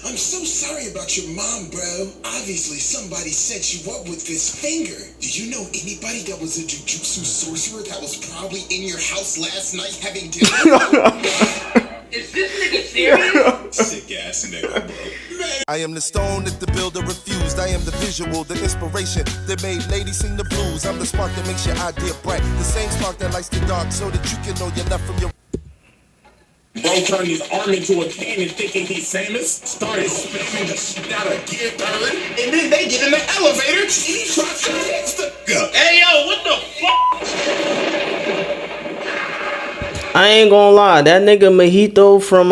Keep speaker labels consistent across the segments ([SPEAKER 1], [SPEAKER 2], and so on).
[SPEAKER 1] I'm so sorry about your mom, bro. Obviously, somebody set you up with this finger. Did you know anybody that was a Jujustu sorcerer that was probably in your house last night having dinner?
[SPEAKER 2] Is this nigga serious?
[SPEAKER 1] Sick ass nigga, bro. Man.
[SPEAKER 3] I am the stone that the builder refused. I am the visual, the inspiration that made ladies sing the blues. I'm the spark that makes your idea bright. The same spark that lights the dark so that you can know you're left from your...
[SPEAKER 4] Bro turned his arm into a cannon thinking he's famous, started spamming the shit out of Gear Third, and then they get in the elevator and he tries to text the guy.
[SPEAKER 2] Hey yo, what the fuck?
[SPEAKER 5] I ain't gonna lie, that nigga Mahito from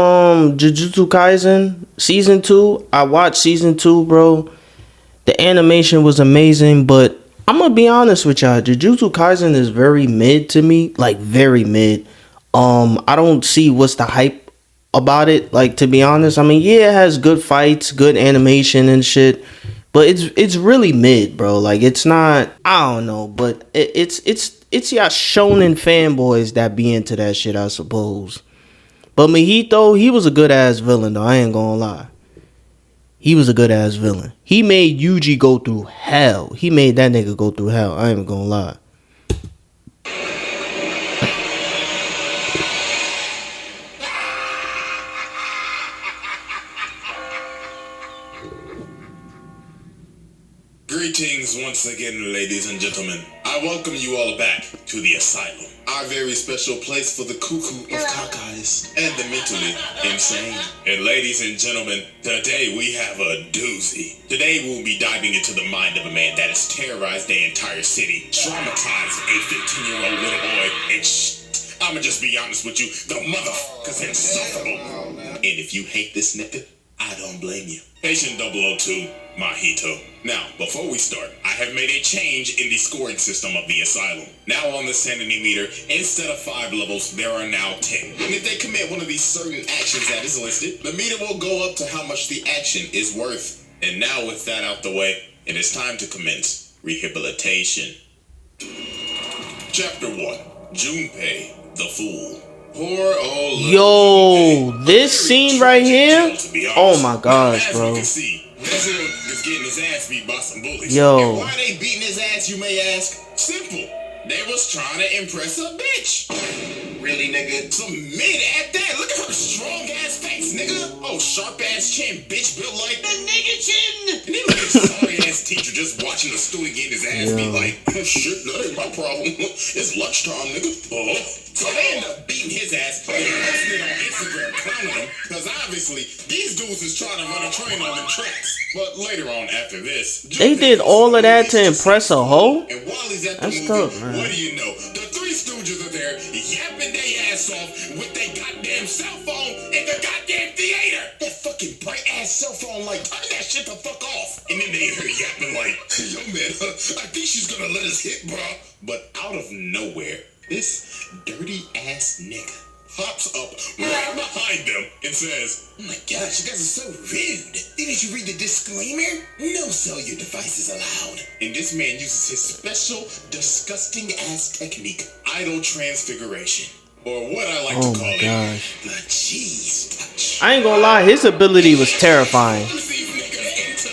[SPEAKER 5] Jujutsu Kaisen season 2, I watched season 2, bro. The animation was amazing, but I'm gonna be honest with y'all, Jujutsu Kaisen is very mid to me, like very mid. I don't see what's the hype about it, like, to be honest. I mean, yeah, it has good fights, good animation and shit, but it's really mid, bro. Like, it's not, I don't know, but it's y'all shonen fanboys that be into that shit, I suppose. But Mahito, he was a good ass villain though, I ain't gonna lie. He was a good ass villain. He made Yuji go through hell. He made that nigga go through hell, I ain't gonna lie.
[SPEAKER 4] Greetings once again, ladies and gentlemen. I welcome you all back to the asylum. Our very special place for the cuckoo of cockeyes and the mentally insane. And ladies and gentlemen, today we have a doozy. Today we'll be diving into the mind of a man that has terrorized the entire city, traumatized a 15-year-old little boy, and I'ma just be honest with you, the motherfucker's insufferable. And if you hate this nigga, I don't blame you. Patient 002, Mahito. Now, before we start, I have made a change in the scoring system of the asylum. Now on the sanity meter, instead of 5 levels, there are now 10. And if they commit one of these certain actions that is listed, the meter will go up to how much the action is worth. And now with that out the way, it is time to commence rehabilitation. Chapter 1, Junpei, the Fool. Poor old
[SPEAKER 5] Yo, this scene right here, oh my gosh, bro.
[SPEAKER 4] This is getting his ass beat by some bullies.
[SPEAKER 5] Yo.
[SPEAKER 4] And why they beating his ass, you may ask? Simple. They was trying to impress a bitch. Really, nigga? Some mid at that. Look at her strong ass face, nigga. Oh, sharp ass chin, bitch built like the nigga chin. And then look at sorry ass teacher just watching the student get his ass beat like, oh, shit, that ain't my problem. It's lunchtime, nigga. So they end up beating his ass and posting it on Instagram clowning him because obviously these dudes is trying to run a train on them tracks. But later on after this,
[SPEAKER 5] They did all of that to impress a hoe?
[SPEAKER 4] and while he's at the
[SPEAKER 5] That's
[SPEAKER 4] movie,
[SPEAKER 5] tough, man.
[SPEAKER 4] what do you know? The Three Stooges are there yapping their ass off with their goddamn cell phone in the goddamn theater. That fucking bright ass cell phone, like, turn that shit the fuck off. And then they hear yapping like, yo man, I think she's gonna let us hit, bro. But out of nowhere, this dirty ass nigga pops up right behind them and says, oh my gosh, you guys are so rude. Didn't you read the disclaimer? No cellular devices allowed. And this man uses his special, disgusting ass technique, idle transfiguration. Or what I like
[SPEAKER 5] Oh
[SPEAKER 4] to call
[SPEAKER 5] my
[SPEAKER 4] it,
[SPEAKER 5] gosh.
[SPEAKER 4] the cheese touch.
[SPEAKER 5] I ain't gonna lie, his ability was terrifying.
[SPEAKER 4] These niggas into,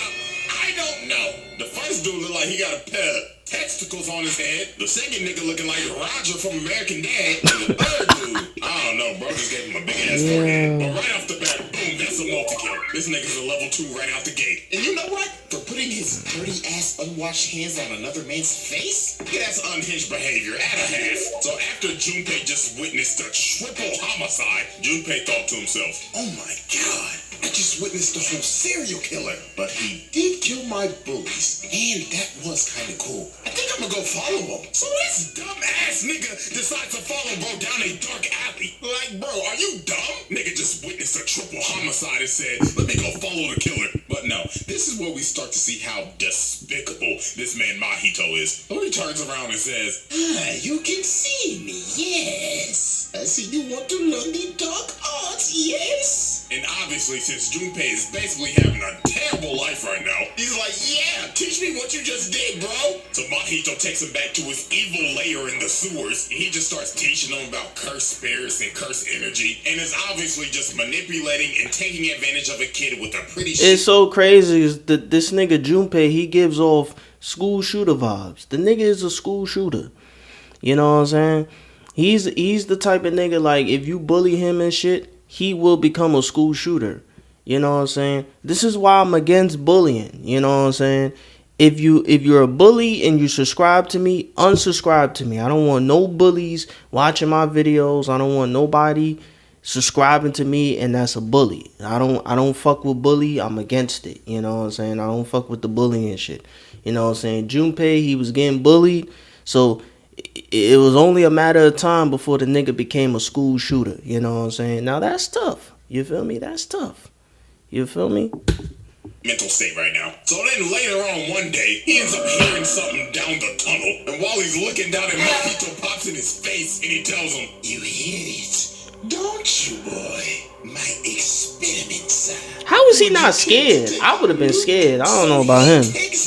[SPEAKER 4] I don't know. The first dude look like he got a pair of testicles on his head. The second nigga looking like Roger from American Dad. And the third dude, I don't know, bro, just gave him a big ass forehead. But right off the bat, boom, that's a multi-kill. This nigga's a level 2 right out the gate. And you know what? For putting his dirty ass unwashed hands on another man's face? Yeah, that's unhinged behavior at a half. So after Junpei just witnessed a triple homicide, Junpei thought to himself, oh my god, I just witnessed a whole serial killer. But he did kill my bullies, and that was kind of cool. I think I'm gonna go follow him. So this dumb ass nigga decides to follow bro down a dark alley. Like, bro, are you dumb? Nigga just witnessed a triple homicide and said, let me go follow the killer. But no, this is where we start to see how despicable this man Mahito is. So he turns around and says, you can see me, yes. I see you want to learn the dark arts, yes. And obviously, since Junpei is basically having a terrible life right now, he's like, yeah, teach me what you just did, bro. So Mahito takes him back to his evil lair in the sewers, and he just starts teaching him about cursed spirits and cursed energy, and is obviously just manipulating and taking advantage of a kid with a pretty
[SPEAKER 5] It's so crazy is that this nigga Junpei, he gives off school shooter vibes. The nigga is a school shooter. You know what I'm saying? He's the type of nigga, like, if you bully him and shit, he will become a school shooter. You know what I'm saying? This is why I'm against bullying. You know what I'm saying? If you're a bully and you subscribe to me, unsubscribe to me. I don't want no bullies watching my videos. I don't want nobody subscribing to me and that's a bully. I don't fuck with bully. I'm against it. You know what I'm saying? I don't fuck with the bullying shit. You know what I'm saying? Junpei, he was getting bullied. So it was only a matter of time before the nigga became a school shooter. You know what I'm saying? Now that's tough. You feel me? That's tough. You feel me?
[SPEAKER 4] mental state right now. So then later on one day, he ends up hearing something down the tunnel. And while he's looking down at Mahito pops in his face and he tells him,
[SPEAKER 1] "You hear it, don't you, boy? My experiments."
[SPEAKER 5] How was he not scared? I would have been scared. I don't know about him.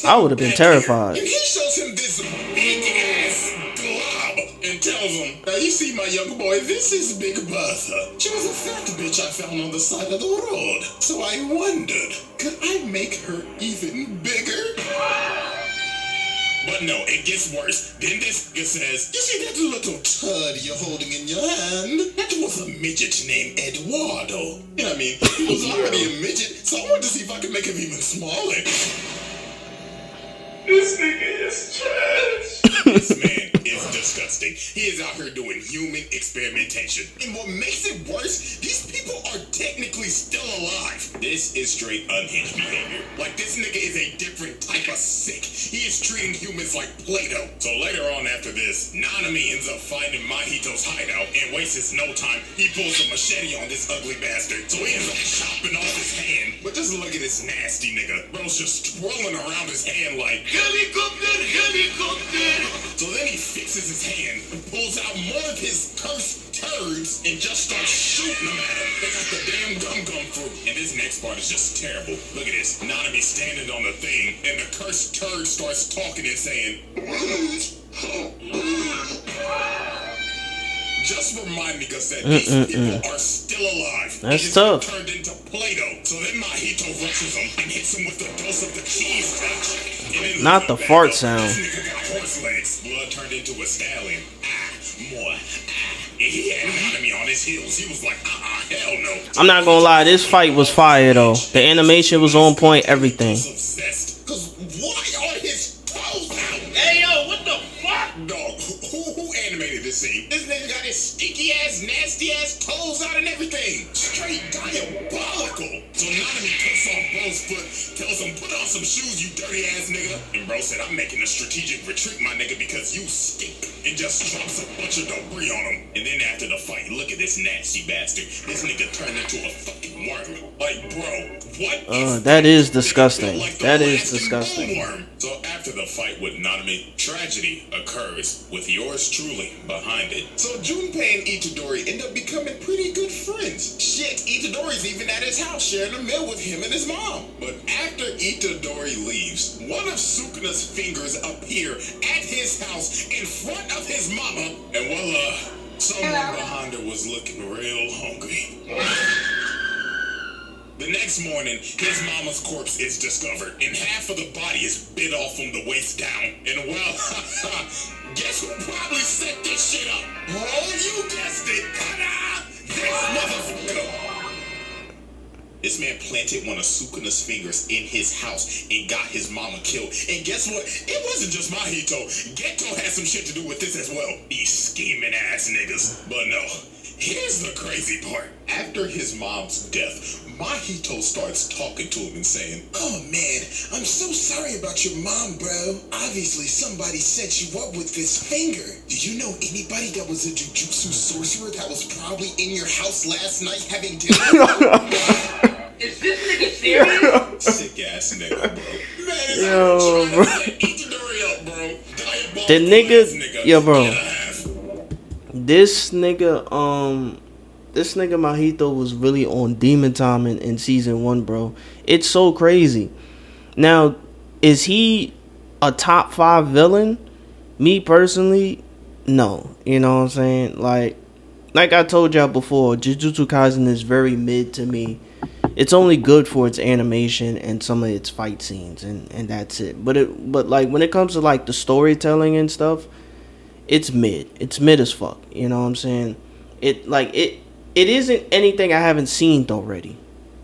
[SPEAKER 5] I would have been terrified.
[SPEAKER 4] And he shows him this big ass glob and tells him, "Now you see my young boy, this is Big Bertha. She was a fat bitch I found on the side of the road. So I wondered, could I make her even bigger?" But no, it gets worse. Then this nigga says, "You see that little turd you're holding in your hand? That was a midget named Eduardo." You know what I mean? He was already a midget, so I wanted to see if I could make him even smaller. This nigga is trash. This man is disgusting. He is out here doing human experimentation. And what makes it worse, these people are technically still alive. This is straight unhinged behavior. Like, this nigga is a different type of sick. He is treating humans like Play-Doh. So later on after this, Nanami ends up finding Mahito's hideout and wastes no time. He pulls a machete on this ugly bastard. So he ends up chopping off his hand. But just look at this nasty nigga. Bro's just twirling around his hand like, "Helicopter, helicopter." So then he fixes his hand and pulls out more of his cursed turds and just starts shooting them at him. They got the damn gum fruit. And this next part is just terrible. Look at this. Nanami standing on the thing and the cursed turd starts talking and saying, just reminding us that these people are still alive.
[SPEAKER 5] That's tough.
[SPEAKER 4] Turned into Play-Doh. So then Mahito rushes him and hits him with the dose of the cheese touch.
[SPEAKER 5] Not the fart sound.
[SPEAKER 4] This nigga got horse legs. Blood turned into a stallion. More. He had Nanami on his heels. He was like, hell no.
[SPEAKER 5] I'm not gonna lie, this fight was fire though. The animation was on point, everything.
[SPEAKER 4] Cause why are his toes out?
[SPEAKER 2] Hey yo, what the fuck?
[SPEAKER 4] Dog, who animated this scene? This nigga got his stinky ass, nasty ass toes out and everything. Straight diabolical. So Nanami cuts off Bro's foot, tells him, "Put on some shoes, you dirty ass nigga." And Bro said, "I'm making a strategic retreat, my nigga, because you stink." And just drops a bunch of debris on him. And then after the fight, look at this nasty bastard. This nigga turned into a fucking worm. Like, bro, what?
[SPEAKER 5] That is disgusting. That is disgusting.
[SPEAKER 4] Worm. So after the fight with Nanami, tragedy occurs with yours truly behind it. So Junpei and Itadori end up becoming pretty good friends. Shit, Itadori's even at his house sharing a meal with him and his mom. But after Itadori leaves, one of Sukuna's fingers appear at his house in front of his mama, and voila, someone behind her was looking real hungry. The next morning, his mama's corpse is discovered, and half of the body is bit off from the waist down. And well, guess who probably set this shit up? Oh, you guessed it! Ta-da! This motherfucker! This man planted one of Sukuna's fingers in his house and got his mama killed. And guess what? It wasn't just Mahito. Geto had some shit to do with this as well. These scheming ass niggas. But no, here's the crazy part. After his mom's death, Mahito starts talking to him and saying,
[SPEAKER 1] "Oh man, I'm so sorry about your mom, bro. Obviously somebody set you up with this finger. Did you know anybody that was a Jujustu sorcerer that was probably in your house last night having dinner?"
[SPEAKER 2] Is this nigga serious?
[SPEAKER 4] Sick ass nigga, bro. Man,
[SPEAKER 5] Yo, bro.
[SPEAKER 4] Itadori up, bro.
[SPEAKER 5] The nigga,
[SPEAKER 4] Nigga.
[SPEAKER 5] yo, bro. This nigga, this nigga Mahito was really on demon time in season 1, bro. It's so crazy. Now, is he a top 5 villain? Me personally, no. You know what I'm saying? Like I told y'all before, Jujutsu Kaisen is very mid to me. It's only good for its animation and some of its fight scenes, and that's it. But like when it comes to like the storytelling and stuff, it's mid. It's mid as fuck. You know what I'm saying? It isn't anything I haven't seen already,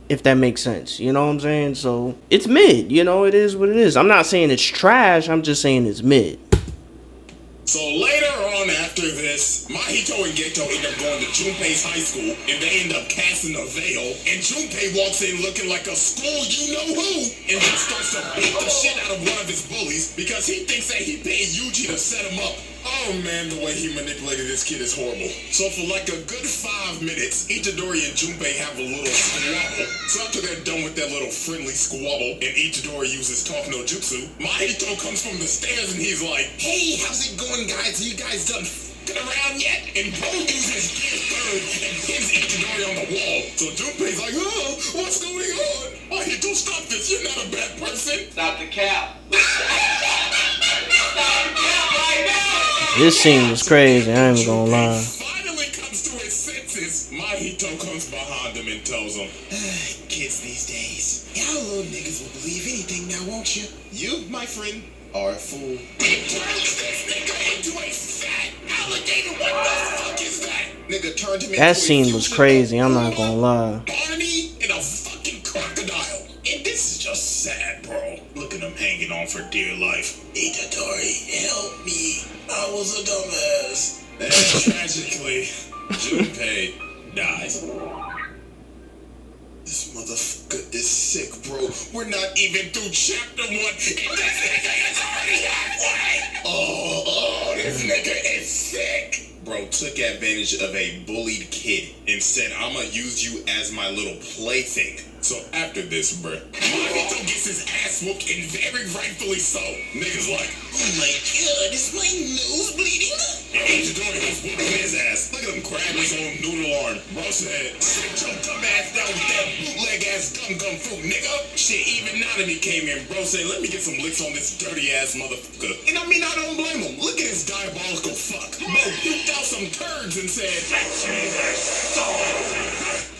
[SPEAKER 5] if that makes sense. You know what I'm saying? So it's mid. You know, it is what it is. I'm not saying it's trash. I'm just saying it's mid.
[SPEAKER 4] So later on after this, Mahito and Geto end up going to Junpei's high school, and they end up casting a veil, and Junpei walks in looking like a school you-know-who, and just starts to beat the shit out of one of his bullies, because he thinks that he paid Yuji to set him up. Oh man, the way he manipulated this kid is horrible. So for like a good 5 minutes, Itadori and Junpei have a little squabble. So after they're done with that little friendly squabble, and Itadori uses Talk No Jutsu, Mahito comes from the stairs and he's like, "Hey, how's it going, guys? Are you guys done f***ing around yet?" And Bro uses Gear Third and pins Itadori on the wall. So Junpei's like, "Oh, what's going on? Mahito, stop this. You're not a bad person."
[SPEAKER 2] Stop the cap. Stop the cap right now.
[SPEAKER 5] This scene was crazy. I ain't even gonna lie.
[SPEAKER 4] Finally comes to his senses. Mahito comes behind him and tells him,
[SPEAKER 1] Kids these days, y'all little niggas will believe anything now, won't you? You, my friend, are a fool.
[SPEAKER 4] "Turns this nigga into a fat alligator. What the fuck is that?"
[SPEAKER 1] Nigga turned him
[SPEAKER 5] That
[SPEAKER 1] into a
[SPEAKER 5] scene was
[SPEAKER 1] fusion
[SPEAKER 5] crazy.
[SPEAKER 1] of
[SPEAKER 5] I'm not gonna lie.
[SPEAKER 4] Barney and a fucking crocodile. And this is just sad, bro. Look at him hanging on for dear life.
[SPEAKER 1] Itadori, help me. I was a dumbass.
[SPEAKER 4] And tragically, Junpei dies.
[SPEAKER 1] This motherfucker is sick, bro. We're not even through chapter 1. And this nigga is already halfway. Oh, this nigga is sick.
[SPEAKER 4] Bro took advantage of a bullied kid and said, "I'ma use you as my little plaything." So after this, bro, Mahito gets his ass whooped, and very rightfully so. Niggas like,
[SPEAKER 1] Oh my god, is my nose bleeding?
[SPEAKER 4] and Itadori was whooping his ass. Look at him grab his own noodle arm. Bro said, "Sit your dumb ass down with that bootleg ass gum fruit, nigga." Shit, even Nanami came in. Bro said, "Let me get some licks on this dirty ass motherfucker." And I mean, I don't blame him. Look at his diabolical fuck. Bro puked out some turds and said,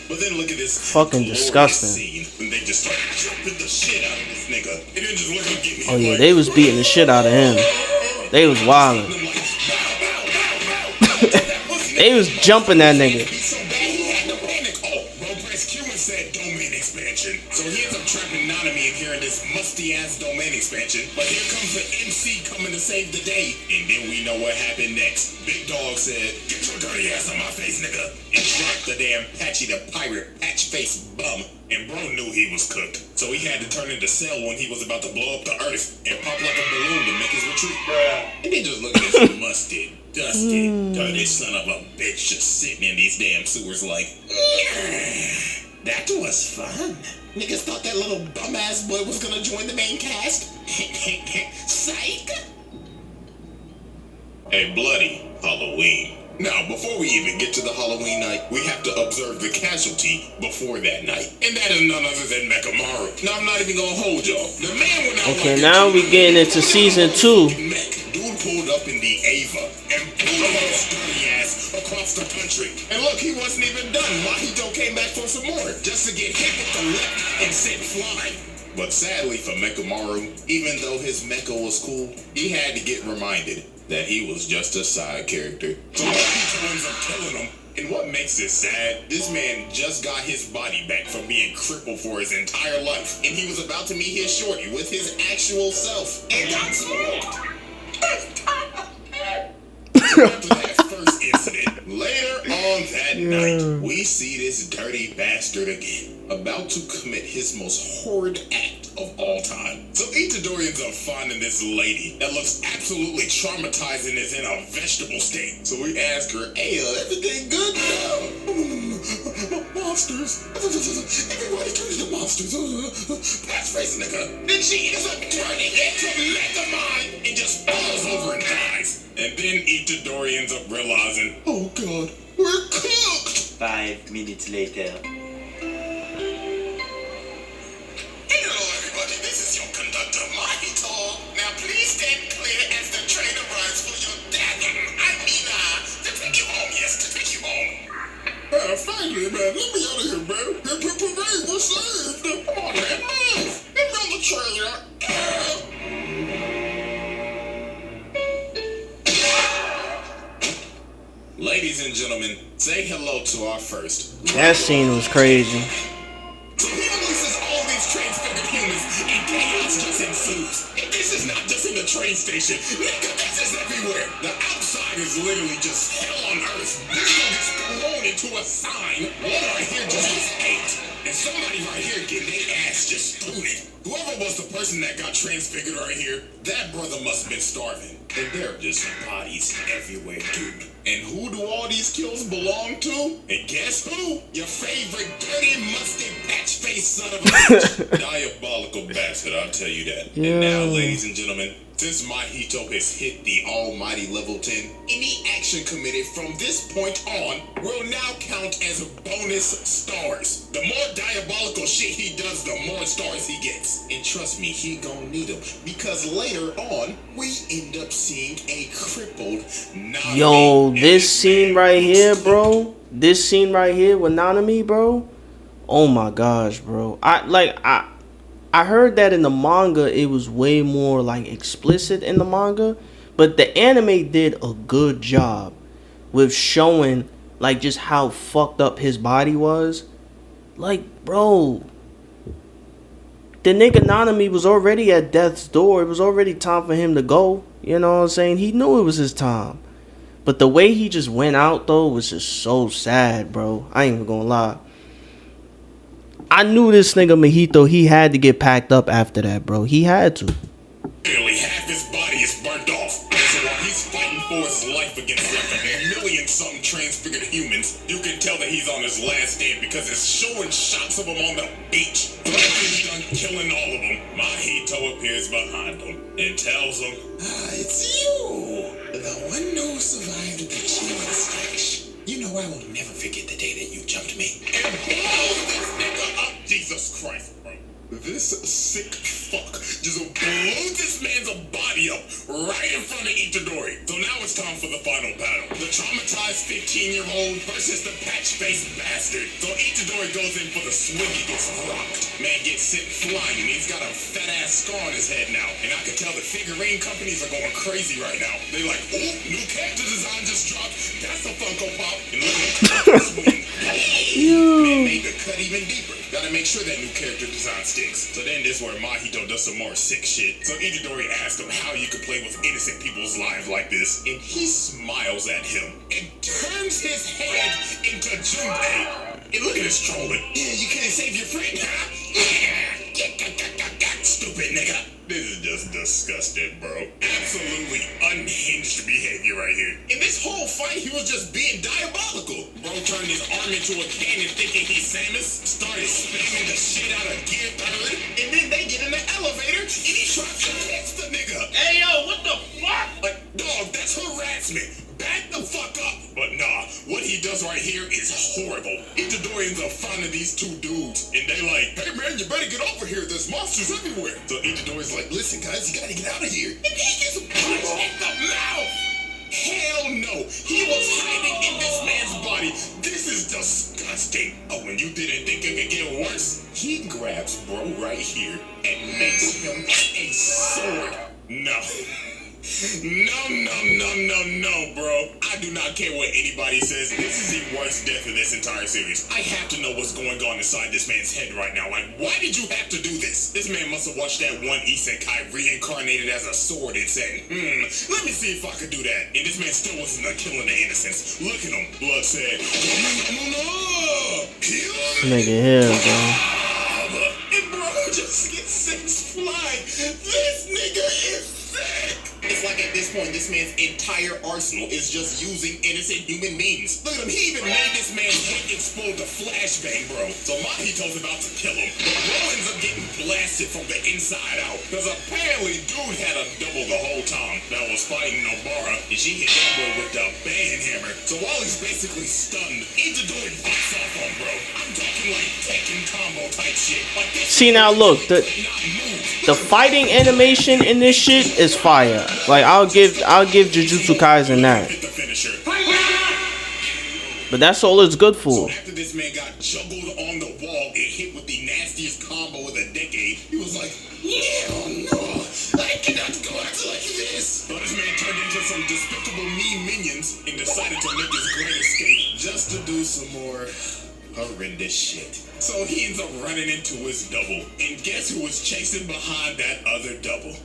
[SPEAKER 4] but then look at this
[SPEAKER 5] Fucking
[SPEAKER 4] glorious
[SPEAKER 5] disgusting.
[SPEAKER 4] scene when they just start jumping the shit out of this nigga. And then just look at him.
[SPEAKER 5] Oh yeah, they was beating the shit out of him. They was wilding. They was jumping that nigga.
[SPEAKER 4] So bad he had to panic. Oh, bro, press Q and said domain expansion. So he ends up trapping Nanami in here in this musty ass domain expansion. But here comes the MC coming to save the day. And then we know what happened next. Big Dog said, "Get your dirty ass on my face, nigga." And dropped the damn Patchy the Pirate patch face bum. And bro knew he was cooked. So he had to turn into Cell when he was about to blow up the earth and pop like a balloon to make his retreat. And then just look at this musty, dusty, dirty son of a bitch just sitting in these damn sewers like, that was fun. Niggas thought that little bum ass boy was gonna join the main cast. Psych. A bloody Halloween. Now, before we even get to the Halloween night, we have to observe the casualty before that night. And that is none other than Mekamaru. Now, I'm not even gonna hold y'all. The man went out
[SPEAKER 5] Okay,
[SPEAKER 4] like
[SPEAKER 5] now we getting into season 2.
[SPEAKER 4] Dude pulled up in the Ava and pulled his dirty ass across the country. And look, he wasn't even done. Mahito came back for some more, just to get hit with the left and sent flying. But sadly for Mekamaru, even though his mecha was cool, he had to get reminded that he was just a side character. So Mahito ends up killing him. And what makes this sad, this man just got his body back from being crippled for his entire life. And he was about to meet his shorty with his actual self. And got smoked. After that first incident, later on that night, we see this dirty bastard again, about to commit his most horrid act of all time. So Itadori ends up finding this lady that looks absolutely traumatized and is in a vegetable state. So we ask her, "Hey, everything good now?" "Monsters. Everybody turns to monsters. Patch face nigga." Then she ends up turning into Megamind and just falls over and dies. And then Itadori ends up realizing, oh god, we're cooked.
[SPEAKER 2] 5 minutes later.
[SPEAKER 1] Hello, everybody. This is your conductor, Mahito. Now, please stand clear as the train arrives for your to take you home. Yes, to take you home.
[SPEAKER 4] Finally, man. Let me out of here, man. Your parade was saved. Come on, man. Move. Get me on the trailer.
[SPEAKER 1] Ladies and gentlemen, say hello to our first.
[SPEAKER 5] That scene was crazy.
[SPEAKER 1] So he releases all these transfigured humans, and chaos just ensues. And this is not just in the train station. Nigga, this is everywhere. The outside is literally just hell on earth. This one gets thrown into a sign. One right here just gets ate. And somebody right here getting their ass just thrown it. Whoever was the person that got transfigured right here, that brother must have been starving. And there are just bodies everywhere, dude. And who do all these kills belong to? And guess who? Your favorite dirty, musty, patch-faced son of a bitch. Diabolical bastard, I'll tell you that.
[SPEAKER 5] Yeah.
[SPEAKER 1] And now, ladies and gentlemen, since Mahito has hit the almighty level 10, any action committed from this point on will now count as bonus stars. The more diabolical shit he does, the more stars he gets. And trust me, he gon' need them. Because later on, we end up seeing a crippled Nanami.
[SPEAKER 5] Yo,
[SPEAKER 1] And
[SPEAKER 5] this scene
[SPEAKER 1] man
[SPEAKER 5] right
[SPEAKER 1] looks
[SPEAKER 5] here,
[SPEAKER 1] like-
[SPEAKER 5] bro. This scene right here with Nanami, bro. Oh my gosh, bro. I heard that in the manga it was way more like explicit in the manga, but the anime did a good job with showing like just how fucked up his body was. Like, bro, the nigga Nanami was already at death's door. It was already time for him to go. You know what I'm saying? He knew it was his time. But the way he just went out though was just so sad, bro. I ain't even gonna lie. I knew this nigga Mahito, he had to get packed up after that, bro. He had to.
[SPEAKER 1] Nearly half his body is burnt off. So while he's fighting for his life against like a million-something transfigured humans, you can tell that he's on his last stand because it's showing shots of him on the beach. After he's done killing all of them, Mahito appears behind him and tells him, it's you, the one who survived the cheese stash. You know I will never forget the day that you jumped me. And blows this nigga up. Jesus Christ, bro. This sick fuck just blew this man's body up right in front of Itadori. So now it's time for the final battle. The traumatized 15-year-old versus the patch-faced bastard. So Itadori goes in for the swing, he gets rocked. Man gets sent flying and he's got a fat-ass scar on his head now. And I can tell the figurine companies are going crazy right now. They like, ooh, new character design just dropped. That's a Funko Pop. And look at the swing. Man made the cut even deeper. Gotta make sure that new character design sticks. So then this is where Mahito does some more sick shit. So Itadori asks him how you could play with innocent people's lives like this. And he smiles at him and turns his head into Junpei. And look at his trolling. Yeah, you couldn't save your friend, huh? Yeah. Stupid nigga. This is just disgusting, bro. Absolutely unhinged behavior right here. In this whole fight, he was just being diabolical. Bro turned his arm into a cannon thinking he's Samus, started spamming the shit out of Gear 3rd, and then they get in the elevator, and he tries to catch the nigga.
[SPEAKER 2] Hey yo, what the fuck?
[SPEAKER 1] Like, dog, that's harassment. Back the fuck up. But nah, what he does right here is horrible. Itadori ends up finding these two dudes, and they like, hey man, you better get over here. There's monsters everywhere. So Itadori's like, listen guys, you gotta get out of here. And he gets punched in the mouth. Hell no. He was hiding in this man's body. This is disgusting. Oh, and you didn't think it could get worse? He grabs bro right here and makes him a sword. No. No, bro. I do not care what anybody says. This is the worst death of this entire series. I have to know what's going on inside this man's head right now. Like, why did you have to do this? This man must have watched that one isekai reincarnated as a sword and said, let me see if I could do that. And this man still wasn't killing the innocents. Look at him. Blood said,
[SPEAKER 5] Nigga here, bro.
[SPEAKER 1] and bro just gets six flying. This nigga is sick. It's like at this point, this man's entire arsenal is just using innocent human beings. Look at him, he even made this man's head explode to flashbang, bro. So Mahito's about to kill him, but bro ends up getting blasted
[SPEAKER 4] blasted from the inside out. Because apparently dude had a double the whole time that was fighting Nobara, and she hit that boy with the band hammer. So while he's basically stunned, Itadori pops off on bro. I'm talking like Tekken combo type shit. Like this.
[SPEAKER 5] See now, look, the fighting animation in this shit is fire. Like I'll give Jujutsu Kaisen that.
[SPEAKER 4] Hit the finisher.
[SPEAKER 5] But that's all it's good for.
[SPEAKER 4] So after this man got juggled on the wall and hit with the nastiest combo of the decade, he was like, "Hell no, I cannot go out like this." So this man turned into some despicable mean minions and decided to make his great escape just to do some more horrendous shit. So he ends up running into his double, and guess who was chasing behind that other double?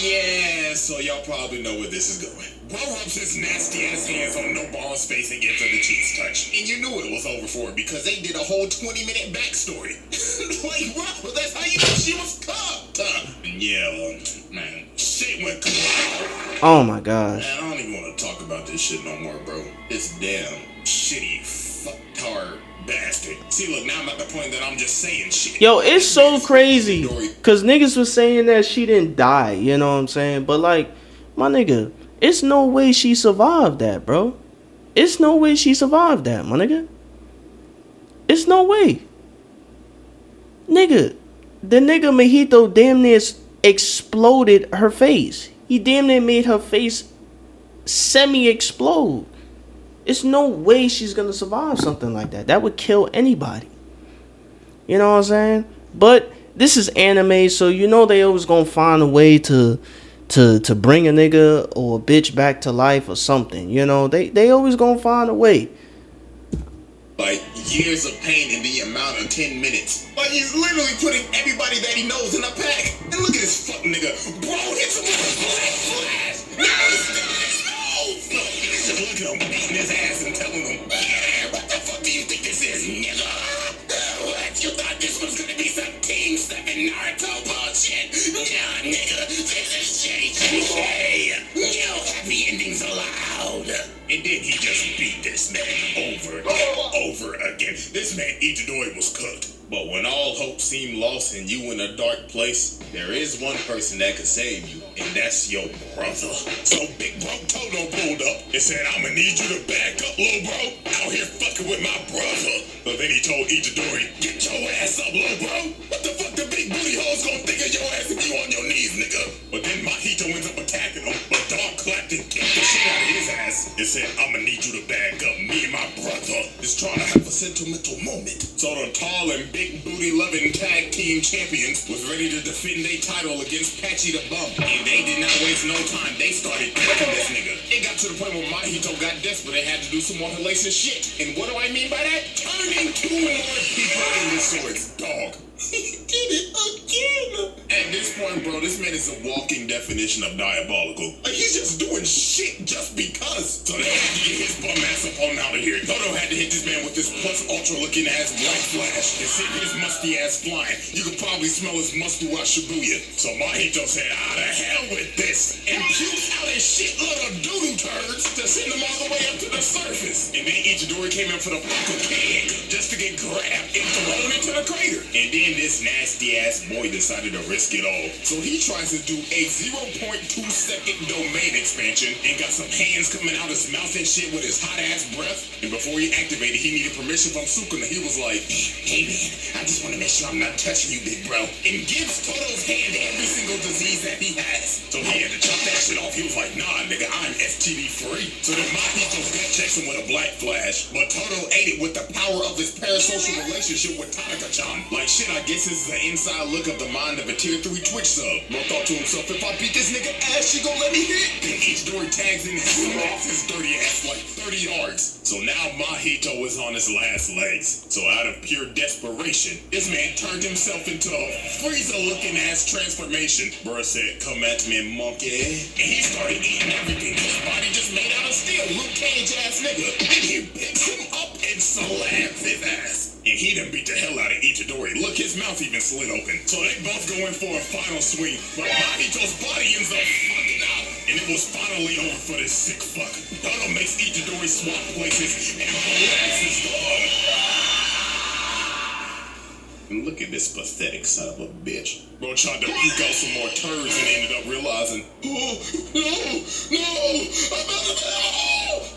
[SPEAKER 4] Yeah, so y'all probably know where this is going. Bro rubs his nasty ass hands on Nobara's face and gives her the cheese touch. And you knew it was over for her because they did a whole 20-minute backstory. Like, what? Well, that's how you know she was cuffed. Yeah, man, shit went cloud.
[SPEAKER 5] Oh my gosh.
[SPEAKER 4] Man, I don't even want to talk about this shit no more, bro. It's damn shitty fucktard bastard. See, look, now I'm at the point that I'm just saying shit.
[SPEAKER 5] Yo, it's so crazy. Cause niggas was saying that she didn't die, you know what I'm saying? But like, my nigga, it's no way she survived that, bro. It's no way she survived that, my nigga. It's no way. Nigga, the nigga Mahito damn near exploded her face. He damn near made her face semi-explode. It's no way she's gonna survive something like that. That would kill anybody. You know what I'm saying? But this is anime, so you know they always gonna find a way to bring a nigga or a bitch back to life or something. You know, they always gonna find a way.
[SPEAKER 4] Like years of pain in the amount of 10 minutes. Like he's literally putting everybody that he knows in a pack. And look at this fuck nigga. Bro hits him with a black flash. No, he's just looking at him, beating his ass and telling him, what the fuck do you think this is, nigga? What? You thought this was gonna be some Team 7 Naruto bullshit? Nah, nigga, this is JJJ. No happy endings allowed. And then he just beat this man over and over again. This man Itadori was cooked. But when all hope seemed lost and you in a dark place, there is one person that can save you, and that's your brother. So Big Bro Toto pulled up and said, I'ma need you to back up, little bro. Out here fucking with my brother. But then he told Itadori, get your ass up, little bro. What the fuck the big booty hoes gonna think of your ass if you on your knees, nigga? But then Mahito ends up attacking him, but Dog clapped and kicked the shit out of his ass and said, I'ma need you to back up. Me and my brother is trying to have a sentimental moment. So the tall and big booty loving tag team champions was ready to defend their title against Patchy the Bum. And they did not waste no time. They started kicking this nigga. It got to the point where Mahito got desperate and had to do some more hellacious shit. And what do I mean by that? Turning 2 more people into swords. Dog. He did it again. At this point, bro, this man is a walking definition of diabolical. Like, he's just doing shit just because. So they had to get his bum ass up on out of here. Toto had to hit this man with this plus ultra looking ass black flash and send his musty ass flying. You could probably smell his must throughout Shibuya. So Mahito said, out of hell with this, and puked out a shitload of doodoo turds to send them all the way up to the surface. And then Itadori came in for the fucking keg just to get grabbed and thrown into the crater. And then this nasty ass boy decided to risk it all. So he tries to do a 0.2 second domain expansion and got some hands coming out his mouth and shit with his hot ass breath. And before he activated, he needed permission from Sukuna. He was like, hey man, I just want to make sure I'm not touching you, big bro. And gives Toto's hand every single disease that he has. So he had to chop that shit off. He was like, nah, nigga, I'm STD free. So then Mahito gut checks him with a black flash. But Toto ate it with the power of his parasocial relationship with Tanaka-chan. Like shit, I guess this is the inside look of the mind of a tier 3 Twitch sub. Bro thought to himself, if I beat this nigga ass, she gon' let me hit. Then Itadori tags in and smacks his dirty ass like 30 yards. So now Mahito is on his last legs. So out of pure desperation, this man turned himself into a freezer-looking ass transformation. Bro said, come at me, monkey. And he started eating everything. His body just made out of steel. Luke Cage ass nigga. And he picks him up and slams his ass. And he done beat the hell out of Itadori. Look, his mouth even slid open. So they both go in for a final swing. But Mahito's body ends up fucking out. And it was finally over for this sick fuck. Toto makes Itadori swap places and blasts his dog. Look at this pathetic son of a bitch. Bro tried to puke out some more turds and ended up realizing, oh, no.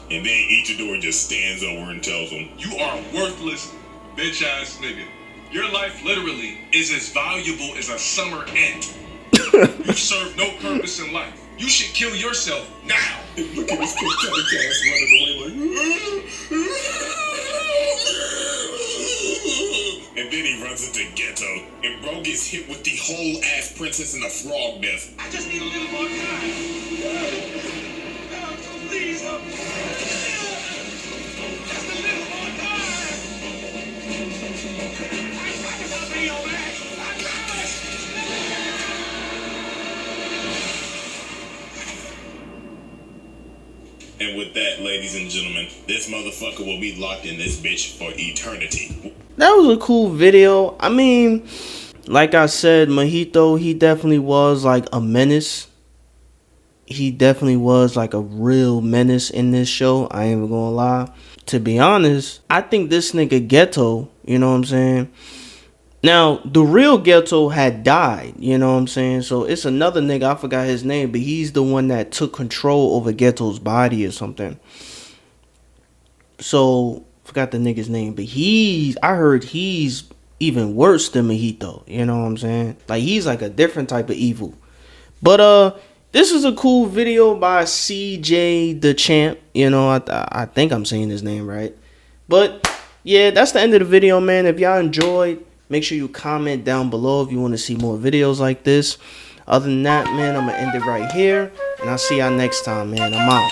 [SPEAKER 4] And then Ichidori just stands over and tells him,
[SPEAKER 6] You are worthless, bitch ass nigga. Your life literally is as valuable as a summer ant. You serve no purpose in life. You should kill yourself now.
[SPEAKER 4] And look at this pathetic ass running away like, and then he runs into Ghetto, and bro gets hit with the whole ass princess and the frog death.
[SPEAKER 2] I just need a little more time. Please, just a little more time. I promise I'll be your man. I promise.
[SPEAKER 4] And with that, ladies and gentlemen, this motherfucker will be locked in this bitch for eternity.
[SPEAKER 5] That was a cool video. I mean, like I said, Mahito, he definitely was like a menace. He definitely was like a real menace in this show. I ain't even gonna lie. To be honest, I think this nigga Ghetto, you know what I'm saying? Now, the real Ghetto had died, you know what I'm saying? So it's another nigga, I forgot his name, but he's the one that took control over Ghetto's body or something. So, forgot the nigga's name, but I heard he's even worse than Mahito, you know what I'm saying? Like, he's like a different type of evil. But, this is a cool video by CJ the Champ, you know, I think I'm saying his name right. But, yeah, that's the end of the video, man. If y'all enjoyed, make sure you comment down below if you want to see more videos like this. Other than that, man, I'm going to end it right here. And I'll see y'all next time, man. I'm out.